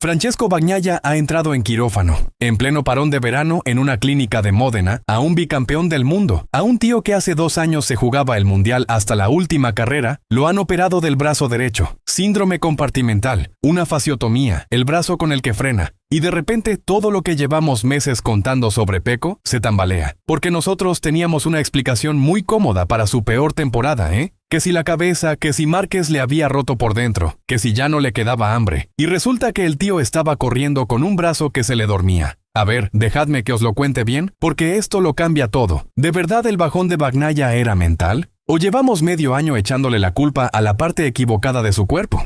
Francesco Bagnaia ha entrado en quirófano, en pleno parón de verano en una clínica de Módena, a un bicampeón del mundo, a un tío que hace 2 años se jugaba el mundial hasta la última carrera, lo han operado del brazo derecho, síndrome compartimental, una fasciotomía, el brazo con el que frena, y de repente todo lo que llevamos meses contando sobre Pecco se tambalea, porque nosotros teníamos una explicación muy cómoda para su peor temporada, Que si la cabeza, que si Márquez le había roto por dentro, que si ya no le quedaba hambre. Y resulta que el tío estaba corriendo con un brazo que se le dormía. A ver, dejadme que os lo cuente bien, porque esto lo cambia todo. ¿De verdad el bajón de Bagnaia era mental? ¿O llevamos medio año echándole la culpa a la parte equivocada de su cuerpo?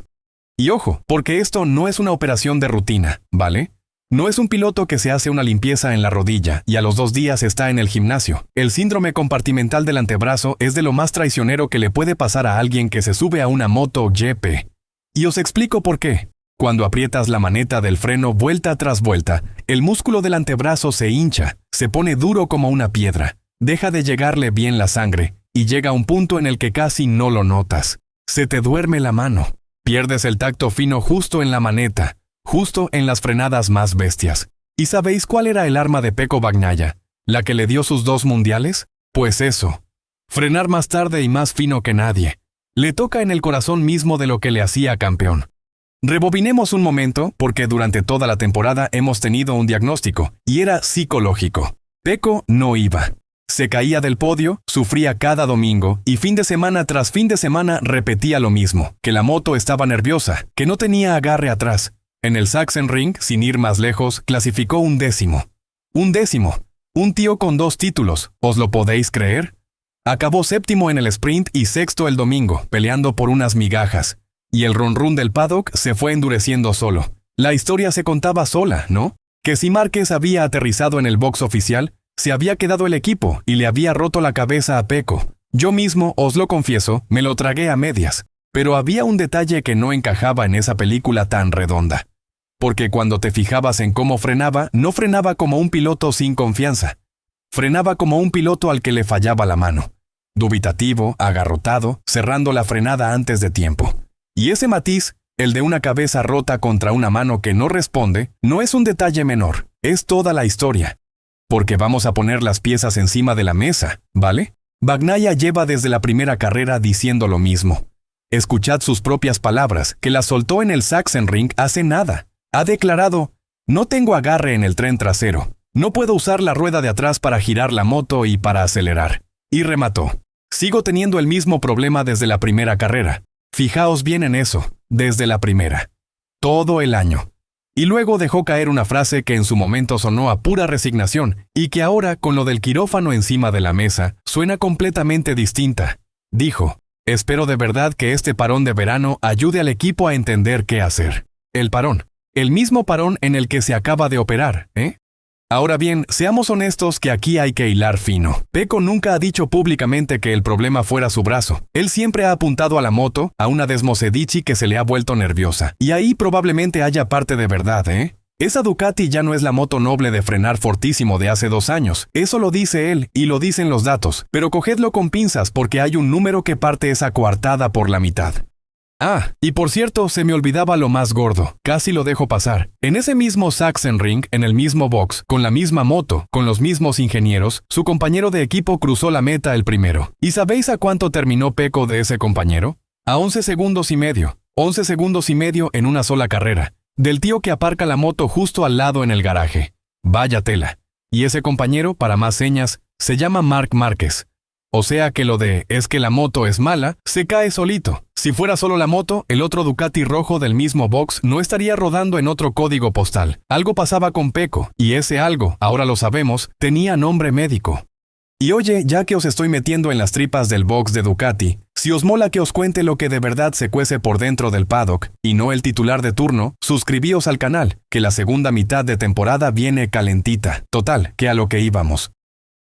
Y ojo, porque esto no es una operación de rutina, ¿vale? No es un piloto que se hace una limpieza en la rodilla y a los 2 días está en el gimnasio. El síndrome compartimental del antebrazo es de lo más traicionero que le puede pasar a alguien que se sube a una moto GP. Y os explico por qué. Cuando aprietas la maneta del freno vuelta tras vuelta, el músculo del antebrazo se hincha, se pone duro como una piedra, deja de llegarle bien la sangre y llega a un punto en el que casi no lo notas. Se te duerme la mano, pierdes el tacto fino justo en la maneta, justo en las frenadas más bestias. ¿Y sabéis cuál era el arma de Pecco Bagnaia? ¿La que le dio sus 2 mundiales? Pues eso. Frenar más tarde y más fino que nadie. Le toca en el corazón mismo de lo que le hacía campeón. Rebobinemos un momento, porque durante toda la temporada hemos tenido un diagnóstico, y era psicológico. Pecco no iba. Se caía del podio, sufría cada domingo, y fin de semana tras fin de semana repetía lo mismo, que la moto estaba nerviosa, que no tenía agarre atrás. En el Sachsenring, sin ir más lejos, clasificó un 10º. Un 10º. Un tío con 2 títulos, ¿os lo podéis creer? Acabó 7º en el sprint y 6º el domingo, peleando por unas migajas. Y el run del paddock se fue endureciendo solo. La historia se contaba sola, ¿no? Que si Márquez había aterrizado en el box oficial, se había quedado el equipo y le había roto la cabeza a Pecco. Yo mismo, os lo confieso, me lo tragué a medias. Pero había un detalle que no encajaba en esa película tan redonda. Porque cuando te fijabas en cómo frenaba, no frenaba como un piloto sin confianza. Frenaba como un piloto al que le fallaba la mano. Dubitativo, agarrotado, cerrando la frenada antes de tiempo. Y ese matiz, el de una cabeza rota contra una mano que no responde, no es un detalle menor, es toda la historia. Porque vamos a poner las piezas encima de la mesa, ¿vale? Bagnaia lleva desde la primera carrera diciendo lo mismo. Escuchad sus propias palabras, que las soltó en el Sachsenring hace nada. Ha declarado, no tengo agarre en el tren trasero, no puedo usar la rueda de atrás para girar la moto y para acelerar. Y remató, sigo teniendo el mismo problema desde la primera carrera. Fijaos bien en eso, desde la primera. Todo el año. Y luego dejó caer una frase que en su momento sonó a pura resignación y que ahora, con lo del quirófano encima de la mesa, suena completamente distinta. Dijo, espero de verdad que este parón de verano ayude al equipo a entender qué hacer. El parón. El mismo parón en el que se acaba de operar, Ahora bien, seamos honestos que aquí hay que hilar fino. Pecco nunca ha dicho públicamente que el problema fuera su brazo. Él siempre ha apuntado a la moto, a una Desmosedici que se le ha vuelto nerviosa. Y ahí probablemente haya parte de verdad, Esa Ducati ya no es la moto noble de frenar fortísimo de hace 2 años. Eso lo dice él y lo dicen los datos. Pero cogedlo con pinzas porque hay un número que parte esa coartada por la mitad. Ah, y por cierto, se me olvidaba lo más gordo. Casi lo dejo pasar. En ese mismo Sachsenring, en el mismo box, con la misma moto, con los mismos ingenieros, su compañero de equipo cruzó la meta el primero. ¿Y sabéis a cuánto terminó Pecco de ese compañero? A 11 segundos y medio. 11 segundos y medio en una sola carrera. Del tío que aparca la moto justo al lado en el garaje. Vaya tela. Y ese compañero, para más señas, se llama Marc Márquez. O sea que lo de es que la moto es mala, se cae solito. Si fuera solo la moto, el otro Ducati rojo del mismo box no estaría rodando en otro código postal. Algo pasaba con Pecco, y ese algo, ahora lo sabemos, tenía nombre médico. Y oye, ya que os estoy metiendo en las tripas del box de Ducati, si os mola que os cuente lo que de verdad se cuece por dentro del paddock, y no el titular de turno, suscribíos al canal, que la segunda mitad de temporada viene calentita. Total, que a lo que íbamos.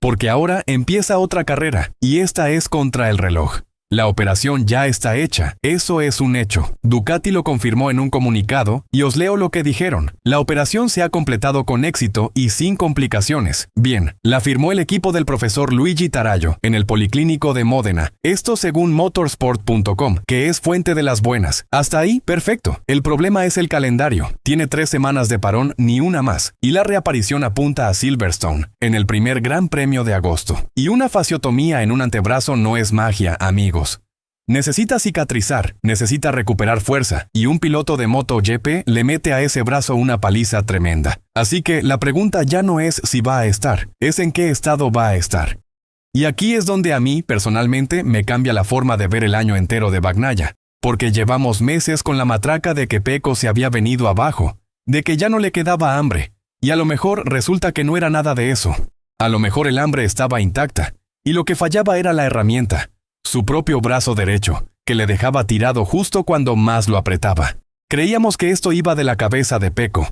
Porque ahora empieza otra carrera, y esta es contra el reloj. La operación ya está hecha, eso es un hecho. Ducati lo confirmó en un comunicado y os leo lo que dijeron. La operación se ha completado con éxito y sin complicaciones. Bien, la firmó el equipo del profesor Luigi Tarallo en el Policlínico de Módena. Esto según motorsport.com, que es fuente de las buenas. Hasta ahí, perfecto. El problema es el calendario. Tiene 3 semanas de parón, ni una más. Y la reaparición apunta a Silverstone, en el primer Gran Premio de agosto. Y una fasciotomía en un antebrazo no es magia, amigos. Necesita cicatrizar, necesita recuperar fuerza, y un piloto de MotoGP le mete a ese brazo una paliza tremenda. Así que la pregunta ya no es si va a estar, es en qué estado va a estar. Y aquí es donde a mí, personalmente, me cambia la forma de ver el año entero de Bagnaia, porque llevamos meses con la matraca de que Pecco se había venido abajo, de que ya no le quedaba hambre, y a lo mejor resulta que no era nada de eso. A lo mejor el hambre estaba intacta, y lo que fallaba era la herramienta. Su propio brazo derecho, que le dejaba tirado justo cuando más lo apretaba. Creíamos que esto iba de la cabeza de Pecco.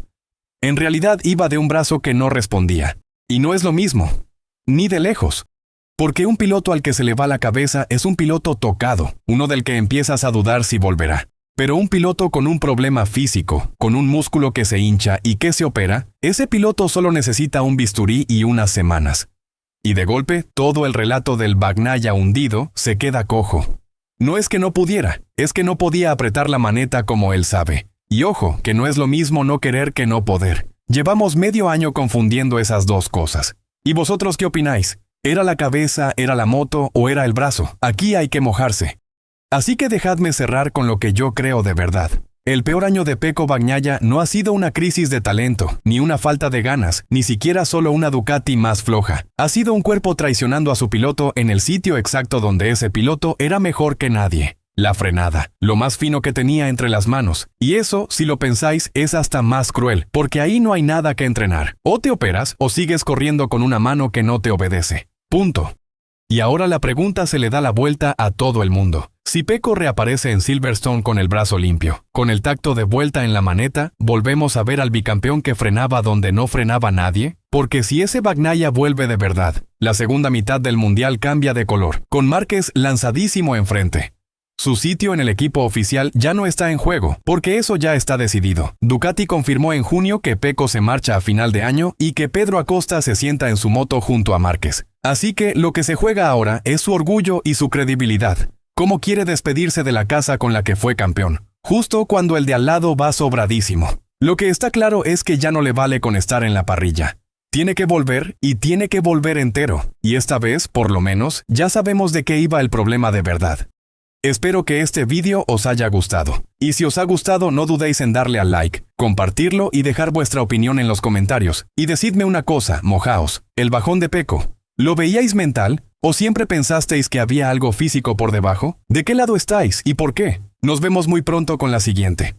En realidad iba de un brazo que no respondía. Y no es lo mismo, ni de lejos. Porque un piloto al que se le va la cabeza es un piloto tocado, uno del que empiezas a dudar si volverá. Pero un piloto con un problema físico, con un músculo que se hincha y que se opera, ese piloto solo necesita un bisturí y unas semanas. Y de golpe, todo el relato del Bagnaia hundido se queda cojo. No es que no pudiera, es que no podía apretar la maneta como él sabe. Y ojo, que no es lo mismo no querer que no poder. Llevamos medio año confundiendo esas dos cosas. ¿Y vosotros qué opináis? ¿Era la cabeza, era la moto o era el brazo? Aquí hay que mojarse. Así que dejadme cerrar con lo que yo creo de verdad. El peor año de Pecco Bagnaia no ha sido una crisis de talento, ni una falta de ganas, ni siquiera solo una Ducati más floja. Ha sido un cuerpo traicionando a su piloto en el sitio exacto donde ese piloto era mejor que nadie. La frenada, lo más fino que tenía entre las manos. Y eso, si lo pensáis, es hasta más cruel, porque ahí no hay nada que entrenar. O te operas o sigues corriendo con una mano que no te obedece. Punto. Y ahora la pregunta se le da la vuelta a todo el mundo. Si Pecco reaparece en Silverstone con el brazo limpio, con el tacto de vuelta en la maneta, ¿volvemos a ver al bicampeón que frenaba donde no frenaba nadie? Porque si ese Bagnaia vuelve de verdad, la segunda mitad del mundial cambia de color, con Márquez lanzadísimo enfrente. Su sitio en el equipo oficial ya no está en juego, porque eso ya está decidido. Ducati confirmó en junio que Pecco se marcha a final de año y que Pedro Acosta se sienta en su moto junto a Márquez. Así que lo que se juega ahora es su orgullo y su credibilidad. ¿Cómo quiere despedirse de la casa con la que fue campeón? Justo cuando el de al lado va sobradísimo. Lo que está claro es que ya no le vale con estar en la parrilla. Tiene que volver y tiene que volver entero. Y esta vez, por lo menos, ya sabemos de qué iba el problema de verdad. Espero que este vídeo os haya gustado. Y si os ha gustado, no dudéis en darle al like, compartirlo y dejar vuestra opinión en los comentarios. Y decidme una cosa, mojaos, el bajón de Pecco, ¿lo veíais mental? ¿O siempre pensasteis que había algo físico por debajo? ¿De qué lado estáis y por qué? Nos vemos muy pronto con la siguiente.